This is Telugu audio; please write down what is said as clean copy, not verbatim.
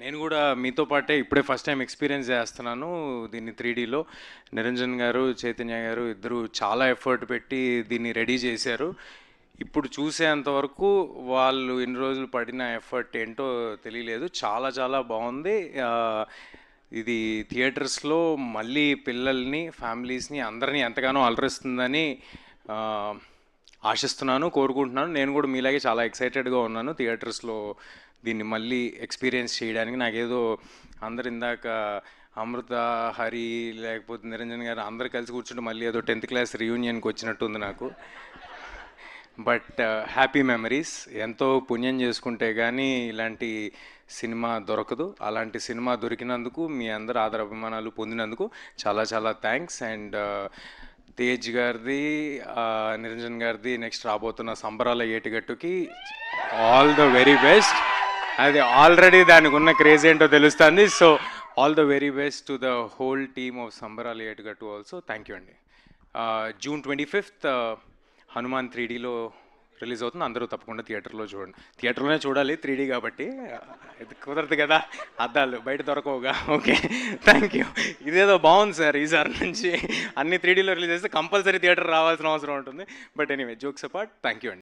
నేను కూడా మీతో పాటే ఇప్పుడే ఫస్ట్ టైం ఎక్స్పీరియన్స్ చేస్తున్నాను దీన్ని 3Dలో. నిరంజన్ గారు, చైతన్య గారు ఇద్దరు చాలా ఎఫర్ట్ పెట్టి దీన్ని రెడీ చేశారు. ఇప్పుడు చూసేంత వరకు వాళ్ళు ఇన్ని రోజులు పడిన ఎఫర్ట్ ఏంటో తెలియలేదు. చాలా చాలా బాగుంది. ఇది థియేటర్స్లో మళ్ళీ పిల్లల్ని, ఫ్యామిలీస్ని అందరినీ ఎంతగానో అలరిస్తుందని ఆ, ఆశిస్తున్నాను, కోరుకుంటున్నాను. నేను కూడా మీలాగే చాలా ఎక్సైటెడ్గా ఉన్నాను థియేటర్స్లో దీన్ని మళ్ళీ ఎక్స్పీరియన్స్ చేయడానికి. నాకేదో అందరు ఇందాక అమృత, హరి, లేకపోతే నిరంజన్ గారు అందరు కలిసి కూర్చుంటే మళ్ళీ ఏదో 10th క్లాస్ రీయూనియన్కి వచ్చినట్టు ఉంది నాకు. But happy memories. ఎంతో పుణ్యం చేసుకుంటే కానీ ఇలాంటి సినిమా దొరకదు. అలాంటి సినిమా దొరికినందుకు, మీ అందరు ఆదరాభిమానాలు పొందినందుకు చాలా చాలా థ్యాంక్స్. అండ్ తేజ్ గారిది, నిరంజన్ గారిది నెక్స్ట్ రాబోతున్న సంబరాల ఏటిగట్టుకి ఆల్ ద వెరీ బెస్ట్. అది ఆల్రెడీ దానికి ఉన్న క్రేజ్ ఏంటో తెలుస్తుంది. So all the very best to the whole team of సంబరాల ఏటిగట్టు ఆల్సో. థ్యాంక్ యూ అండి. June 25th హనుమాన్ 3Dలో రిలీజ్ అవుతుంది. అందరూ తప్పకుండా థియేటర్లో చూడండి. థియేటర్లోనే చూడాలి, 3D కాబట్టి. ఇది కుదరదు కదా, అద్దాలు బయట దొరకవుగా. Okay, thank you. ఇదేదో బాగుంది సార్, ఈసారి నుంచి అన్ని 3Dలో రిలీజ్ చేస్తే కంపల్సరీ థియేటర్ రావాల్సిన అవసరం ఉంటుంది. But anyway, jokes apart, thank you అండి.